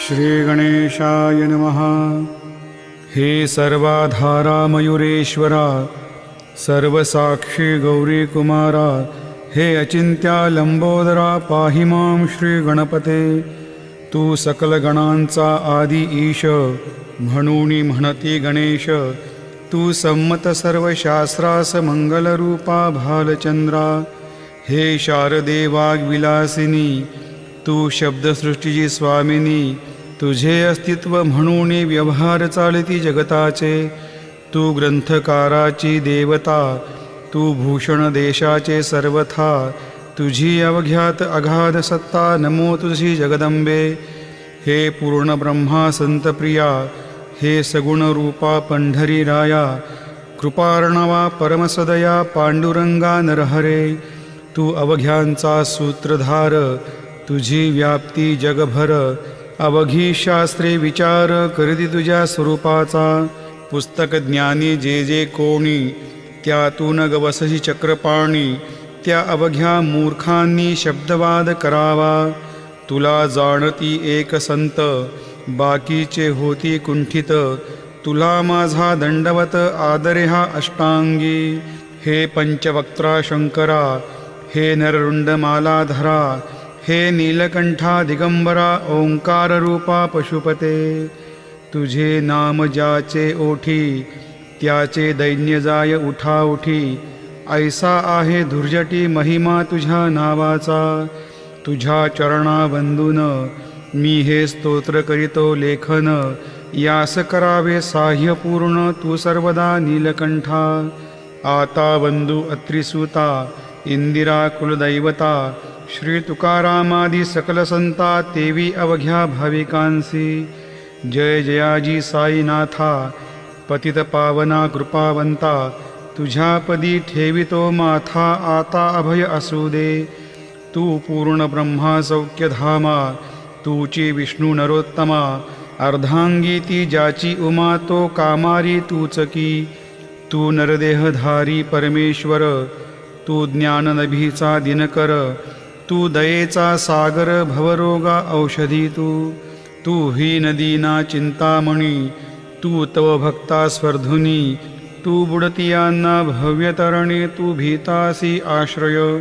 श्री गणेशाय नमः। हे सर्वाधारा मयुरेश्वरा, सर्वसाक्षी गौरी कुमारा, हे अचिंत्या लंबोदरा, पाहि मां श्री गणपते। तू सकल गणांचा आदी ईश, म्हणूनी म्हणती गणेश। तू संमत सर्व शास्त्रास मंगलरूपा भालचंद्रा। हे शारदे वाग्विलासिनी, तू शब्दसृष्टीची स्वामिनी। तुझे अस्तित्व म्हणून व्यवहार चालती जगताचे। तू ग्रंथकाराची देवता, तू भूषण देशाचे सर्वथा। तुझी अवघ्यात अगाध सत्ता, नमो तुझी जगदंबे। हे पूर्ण ब्रह्मा संतप्रिया, हे सगुण रूपा पंढरी राया। कृपार्णवा परमसदया, पांडुरंगा नरहरे। तू अवघ्यांचा सूत्रधार, तुझी व्याप्ती जगभर। अवघी शास्त्रे विचार, करती तुझ्या स्वरूपाचा। पुस्तक ज्ञानी जे जे कोणी, त्यातून गवसही चक्रपाणी। त्या अवघ्या मूर्खांनी शब्दवाद करावा। तुला जाणती एक संत, बाकीचे होती कुंठित। तुला माझा दंडवत आदरे हा अष्टांगी। हे पंचवक्त्रा शंकरा, हे नररुंड मालाधरा। हे नीलकंठा दिगंबरा, ओंकार रूपा पशुपते। तुझे नाम ज्याचे ओठी, त्याचे दैन्य जाय उठाउठी। ऐसा आहे धुर्जटी महिमा तुझ्या नावाचा। तुझ्या चरणा वंदून मी हे स्तोत्र करीतो लेखन। यास करावे साह्यपूर्ण, तू सर्वदा नीलकंठा। आता वंदू अत्रिसूता, इंदिरा कुलदैवता। श्री तुकारामादी सकल संता, तेवी अवघ्या भाविकांसी। जय जयाजी साईनाथा, पतित पावना कृपावंता। तुझ्या पदी ठेवितो माथा, आता अभय असू दे। तू पूर्ण ब्रह्मा सौख्यधामा, तूची विष्णू नरोत्तमा। अर्धांगी ती ज्याची उमा, तो कामारी तूच की। तू नरदेहधारी परमेश्वर, तू ज्ञाननभीचा दिनकर। तू दयेचा सागर, भवरोगा औषधी तू। तू ही नदीना चिंतामणी, तू तव भक्ता स्वर्धुनी। तू बुडतियांना भव्यतरणे, तू भीतासी आश्रय।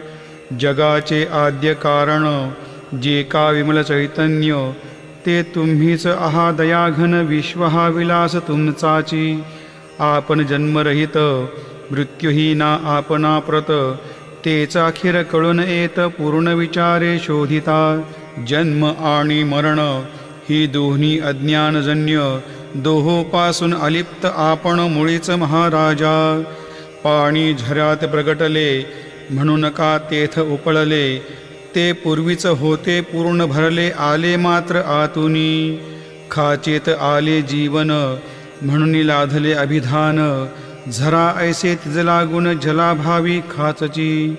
जगाचे आद्य कारण, जे का विमल चैतन्य। ते तुम्हीच आहा दयाघन, विश्व हा विलास तुमचाची। आपण जन्मरहित, मृत्यूहीना आपणा प्रत। तेच अखेर कळून येत, पूर्ण विचारे शोधिता। जन्म आणि मरण ही दोन्ही अज्ञानजन्य। दोहोपासून अलिप्त आपण मुळीच महाराजा। पाणी झऱ्यात प्रगटले, म्हणून का तेथ उपळले। ते पूर्वीच होते पूर्ण भरले, आले मात्र आतुनी। खाचेत आले जीवन, म्हणून लाधले अभिधान। झरा ऐसे तिज लागून, जलाभावी खाचची।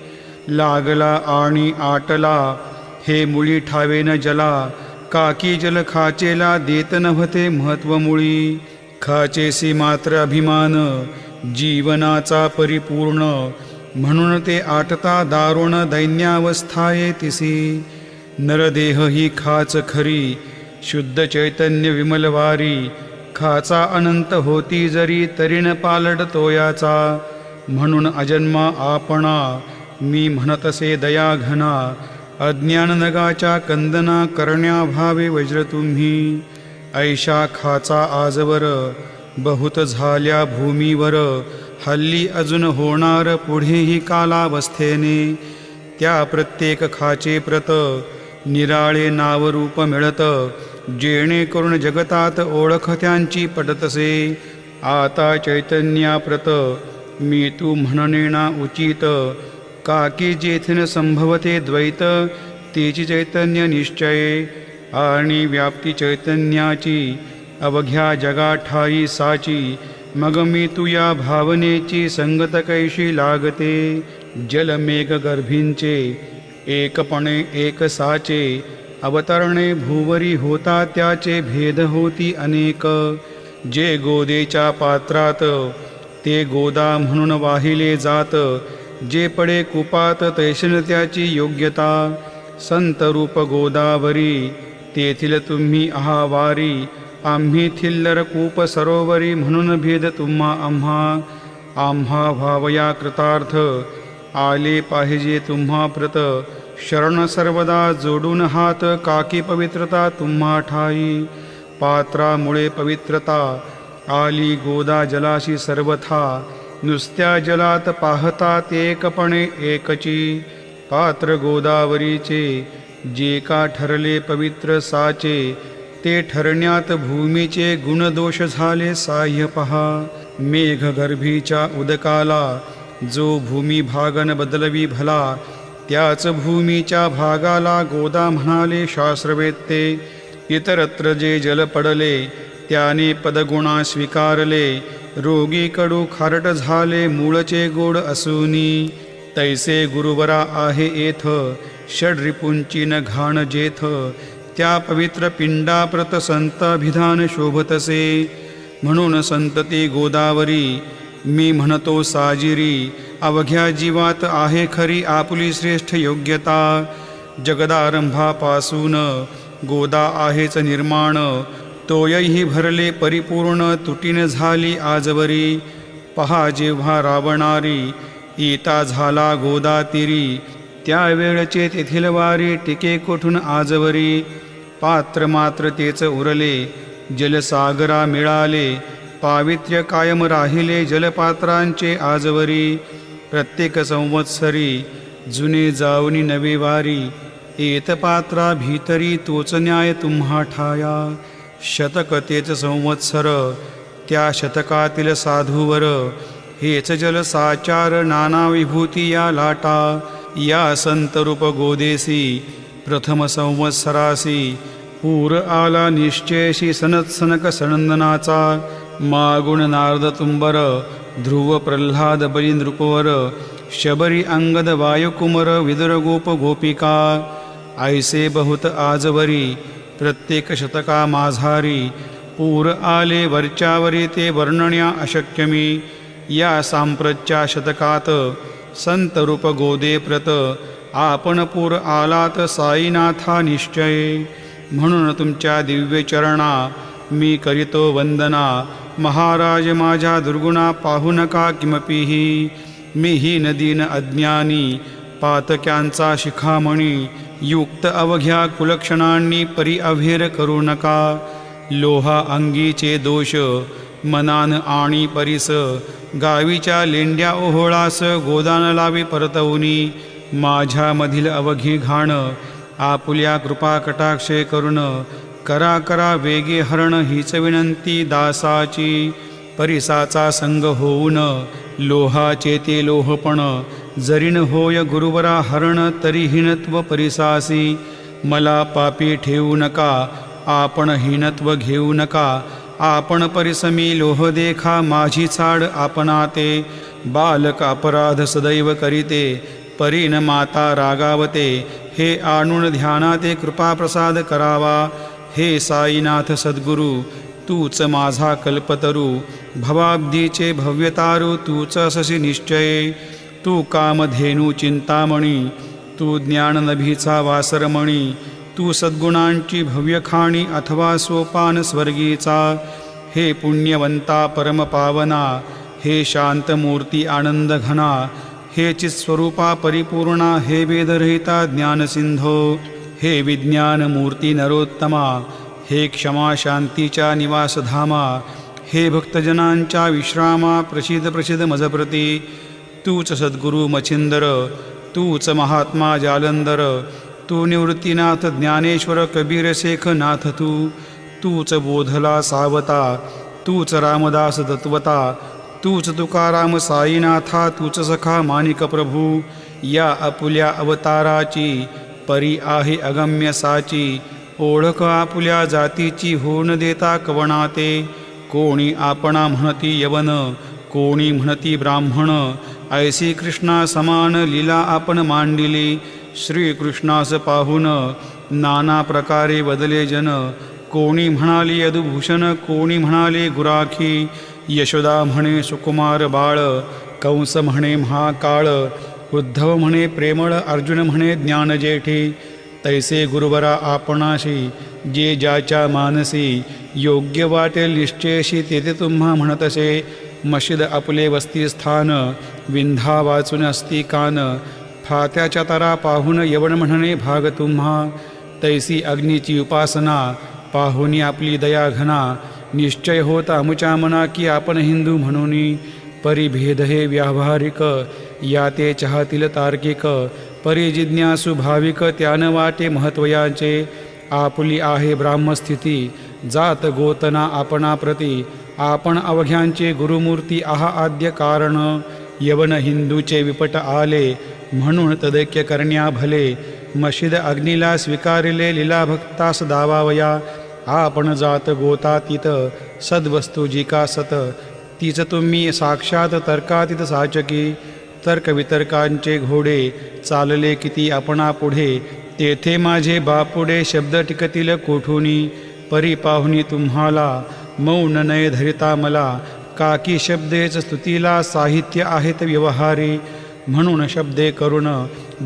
लागला आणि आटला, हे मुळी ठावे न जला। काकी जल खाचेला, देत नव्हते महत्व मुळी। खाचेसी मात्र अभिमान, जीवनाचा परिपूर्ण। म्हणून ते आटता दारुण, दैन्यावस्थाये तिसी। नरदेह ही खाच खरी, शुद्ध चैतन्य विमलवारी। खाचा अनंत होती जरी, तरीन पालट तोयाचा। म्हणून अजन्मा आपणा, मी म्हणतसे दया घना। अज्ञान नगाच्या कंदना, करण्याभावे वज्र तुम्ही। ऐशा खाचा आजवर, बहुत झाल्या भूमीवर। हल्ली अजून होणार, पुढेही कालावस्थेने। त्या प्रत्येक खाचे प्रत, निराळे नावरूप मिळत। जेणेकरून जगतात ओळख त्यांची पटतसे। आता चैतन्याप्रत, मी तू म्हणणेना उचित। काकी जेथीन संभवते द्वैत, तेची चैतन्य निश्चये। आणि व्याप्ती चैतन्याची, अवघ्या जगा ठाई साची। मग मी तू या भावनेची, संगत कैशी लागते। जलमेघ गर्भींचे, एकपणे एक साचे। अवतरणे भूवरी होता, त्याचे भेद होती अनेक। जे गोदेच्या पात्रात, ते गोदा म्हणून वाहिले जात। जे पडे कुपात, तैशन त्याची योग्यता। संतरूप गोदावरी, तेथील तुम्ही आहावारी, आम्ही थिल्लर कूप सरोवरी, म्हणून भेद तुम्हा आम्हा व्हावया कृतार्थ, आले पाहिजे तुम्हा प्रत, शरण सर्वदा जोडून हात, काकी पवित्रता तुम्हा ठाई, पात्रामुळे पवित्रता आली गोदा जलाशी सर्वथा, नुसत्या जलात पाहता एकपणे एकची, पात्र गोदावरीचे जे का ठरले पवित्र साचे, ते ठरण्यात भूमीचे गुणदोष झाले साह्य पहा, मेघगर्भीच्या उदकाला जो भूमी भागन बदलवी भला, त्याच भूमीच्या भागाला गोदा म्हणाले शास्त्रवेत्ते, इतरत्र जे जल पडले त्याने पदगुणा स्वीकारले, रोगी कडू खारट झाले मूळचे गोड असूनी, तैसे गुरुवरा आहे येथ षड्रिपुंची न घाण जेथ, त्या पवित्र पिंडाप्रत संताभिधान शोभतसे, म्हणून संतती गोदावरी मी म्हणतो साजिरी, अवघ्या जीवात आहे खरी आपुली श्रेष्ठ योग्यता, जगदारंभापासून गोदा आहेच निर्माण, तोयही भरले परिपूर्ण तुटीन झाली आजवरी, पहा जेव्हा रावणारी येता झाला गोदा तिरी, त्यावेळचे तेथील वारी टिके कोठून आजवरी, पात्र मात्र तेच उरले जलसागरा मिळाले, पावित्र्य कायम राहिले जलपात्रांचे आजवरी, प्रत्येक संवत्सरी जुने जाऊनी नवे वारी, येत पात्रा भीतरी तोच न्याय तुम्हा ठाया, शतक तेच संवत्सर त्या शतकातील साधूवर, हेच जल साचार नाना विभूती या लाटा, या संतरूप गोदेसी प्रथम संवत्सरासी, पूर आला निश्चयशी सनत्सनक सनंदनाचा, मागुण नारद तुंबर ध्रुव प्रल्हाद बळी नृपवर, शबरी अंगद वायुकुमर विदुर गोप गोपिका, ऐसे बहुत आजवरी प्रत्येक शतका माझारी, पूर आले वरच्यावरी ते वर्णण्या अशक्यमी, या सांप्रतच्या शतकात संतरूप गोदे प्रत, आपण पूर आलात साईनाथा निश्चय, म्हणून तुमच्या दिव्य चरणा मी करीतो वंदना, महाराज माझ्या दुर्गुणा पाहू नका किमपीही, मीही नदीन अज्ञानी पातक्यांचा शिखामणी, युक्त अवघ्या कुलक्षणांनी परी अभेर करू नका, लोहा अंगीचे दोष मनान आणि परिस, गावीच्या लेंड्या ओहोळास गोदान लावी परतवनी, माझ्यामधील अवघी घाण आपुल्या कृपा कटाक्षे करुण, करा वेगे हरण हीच विनंती दासाची, परिसाचा संग होऊन लोहाचे ते लोहपण, जरीन होय गुरुवरा हरण तरी हीनत्व परिसासी, मला पापी ठेवू नका आपण हीनत्व घेऊ नका, आपण परिसमी लोह देखा माझी चाड आपणाते, बालक अपराध सदैव करीते परीन माता रागावते, हे आणून ध्यानाते कृपा प्रसाद करावा, हे साईनाथ सद्गुरू तूच माझा कल्पतरू, भवाब्दीचे भव्यतारू तूच अससी निश्चये, तू कामधेनू चिंतामणी, तू ज्ञाननभीचा वासरमणी, तू सद्गुणांची भव्यखाणी अथवा सोपान स्वर्गीचा, हे पुण्यवंता परमपावना, हे शांतमूर्ती आनंद घना, हे चित्स्वरूपा परिपूर्णा, हे वेदरहिता ज्ञानसिंधो, हे विज्ञानमूर्ती नरोत्तमा, हे क्षमा शांतीच्या निवासधामा, हे भक्तजनांच्या विश्रामा प्रसिद्ध मजप्रती, तूच सद्गुरु मच्छिंदर, तूच महात्मा जालंधर, तू निवृत्तीनाथ ज्ञानेश्वर कबीर शेख नाथ, तूच बोधला सावता, तूच रामदास दत्वता, तूच तुकाराम साईनाथा, तूच सखा माणिक प्रभू, या अपुल्या अवताराची परी आहे अगम्य साची, ओळख आपुल्या जातीची होऊन देता कवणाते, कोणी आपणा म्हणती यवन, कोणी म्हणती ब्राह्मण, ऐसी कृष्णा समान लीला आपण मांडिली, श्रीकृष्णास पाहून नाना प्रकारे बदले जन, कोणी म्हणाली यदुभूषण, कोणी म्हणाले गुराखी, यशोदा म्हणे सुकुमार बाळ, कंस म्हणे महाकाळ, उद्धव म्हणे प्रेमळ, अर्जुन म्हणे ज्ञानजेठी, तैसे गुरुवरा आपणाशी जे ज्याच्या मानसी योग्य वाटेल निश्चयशी तेथे तुम्हा म्हणतसे. मशीद आपले वस्तीस्थान विंधा वाचून असती कान. फात्याच्या तारा पाहून यवन म्हणणे भाग तुम्हा. तैसी अग्नीची उपासना पाहुनी आपली दया घना. निश्चय होत आमुच्या मना की आपण हिंदू म्हणून. परिभेद हे व्यावहारिक या ते चाहतील तार्किक. परिजिज्ञासू भाविक त्यान वाटे महत्वयाचे. आपली आहे ब्राह्मस्थिती जात गोतना आपणाप्रती. आपण अवघ्यांचे गुरुमूर्ती आहा आद्य कारण. यवन हिंदूचे विपट आले म्हणून तदैक्य करण्या भले. मशीद अग्नीला स्वीकारिले लीला भक्तास दावावया. आपण जात गोतातीत सद्वस्तू जी का सत. तीच तुम्ही साक्षात तर्कातीत साचकी. तर्कवितर्कांचे घोडे चालले किती आपणा पुढे. तेथे माझे बापुडे शब्द टिकतील कोठुनी. परी पाहुनी तुम्हाला मौन नय धरिता मला. काकी शब्देच स्तुतीला साहित्य आहेत व्यवहारी. म्हणून शब्दे करुण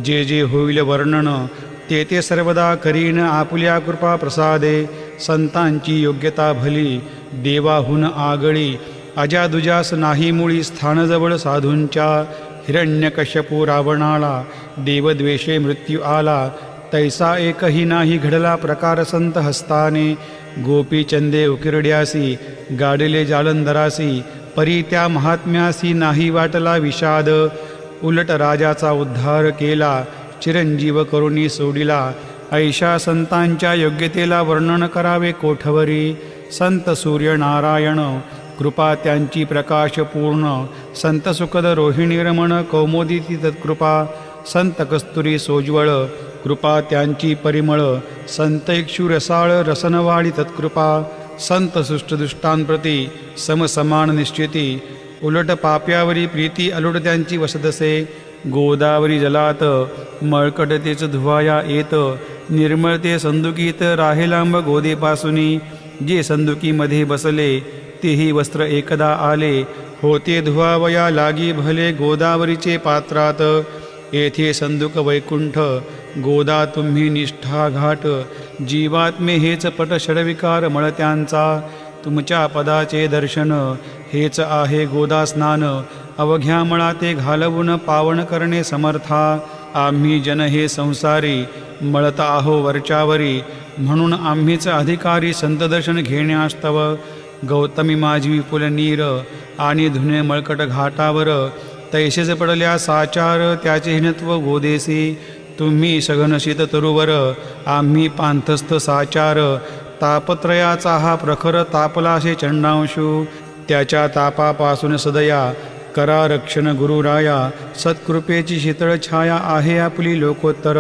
जे जे होईल वर्णन. ते ते सर्वदा करीन आपुल्या कृपा प्रसादे. संतांची योग्यता भली देवाहून आगळी. अजादुजास नाही मुळी स्थानजवळ साधूंच्या. हिरण्यकश्यपू रावणाला देवद्वेषे मृत्यू आला. तैसा एकही नाही घडला प्रकार संत हस्ताने. गोपीचंदे उकिरड्यासी गाडले जालंधरासी. परी त्या महात्म्यासी नाही वाटला विषाद. उलट राजाचा उद्धार केला चिरंजीव करुणी सोडिला. ऐशा संतांच्या योग्यतेला वर्णन करावे कोठवरी. संत सूर्यनारायण कृपा त्यांची प्रकाश पूर्ण. संत सुखद रोहिणी रमण कौमुदी तत्कृपा. संत कस्तुरी सोज्वळ कृपा त्यांची परिमळ. संत इक्षु रसाळ रसनवाडी तत्कृपा. संत सुष्टदुष्टांप्रती समसमान निश्चिती. उलट पाप्यावरी प्रीती अलुट त्यांची वसतसे. गोदावरी जलात मळकटतेच धुवाया येत. निर्मळते संदुकीत राहे लांब गोदेपासुनी. जे संदुकीमध्ये बसले तेही वस्त्र एकदा आले. होते धुवावया लागी भले गोदावरीचे पात्रात. येथे संदुक वैकुंठ गोदा तुम्ही निष्ठा घाट. जीवात्मे हेच पट षडविकार मळत्यांचा. तुमच्या पदाचे दर्शन हेच आहे गोदा स्नान. अवघ्या मळा ते घालवून पावन करणे समर्था. आम्ही जन हे संसारी मळत आहो वरच्यावरी. म्हणून आम्हीच अधिकारी संत दर्शन घेण्यास्तव. गौतमी माझी विपुल नीर आणि धुणे मळकट घाटावर. तैसेच पडल्या साचार त्याचे हिनत्व गोदेसी. तुम्ही सघन शीत तरुवर आम्ही पांथस्थ साचार. तापत्रयाचा हा प्रखर तापलाशे चंडांशू. त्याच्या तापापासून सदया करा रक्षण गुरुराया. सत्कृपेची शीतळ छाया आहे आपली लोकोत्तर.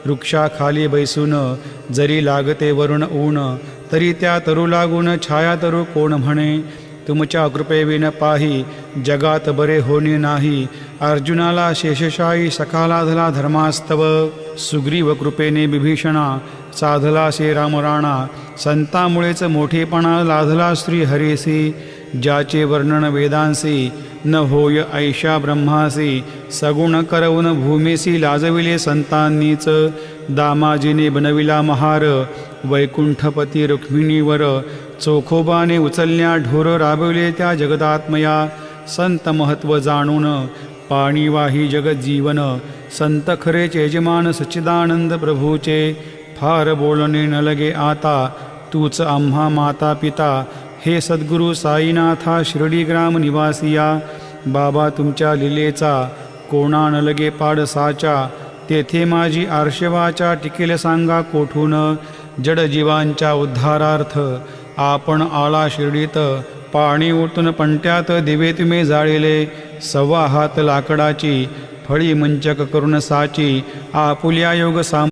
वृक्षाखाली बैसून जरी लागते वरुण ऊन. तरी त्या तरू लागून छाया तरू कोण म्हणे. तुमच्या कृपेविन पाही जगात बरे होणे नाही. अर्जुनाला शेषशायी सखाला धला धर्मास्तव. सुग्रीव कृपेने विभीषणा साधला शे रामराणा. संतामुळेच मोठेपणा लाधला श्री हरेसी. ज्याचे वर्णन वेदांसी न होय ऐशा ब्रह्मासी. सगुण करवून भूमीसी लाजविले संतांनीच. दामाजीने बनविला महार वैकुंठपती रुक्मिणीवर. चोखोबाने उचलल्या ढोर राबविले त्या जगदात्मया. संत महत्व जाणून पाणीवाही जगज्जीवन. संत खरेच यजमान सच्चिदानंद प्रभूचे. फार बोलणे न लगे आता तूच आम्हा माता पिता. हे सद्गुरू साईनाथा शिर्डी ग्राम निवासिया. बाबा तुमच्या लीलेचा कोणा न लगे पाड साचा. तेथे माझी आर्षवाचा टिकेल सांगा कोठून. जडजीवांच्या उद्धारार्थ आपण आला शिर्डीत. पाणी ओतून पंट्यात दिवे तुम्ही जाळिले. सव्वा हात लाकडाची फळी मंचक करून साची. आपुल्या योग साम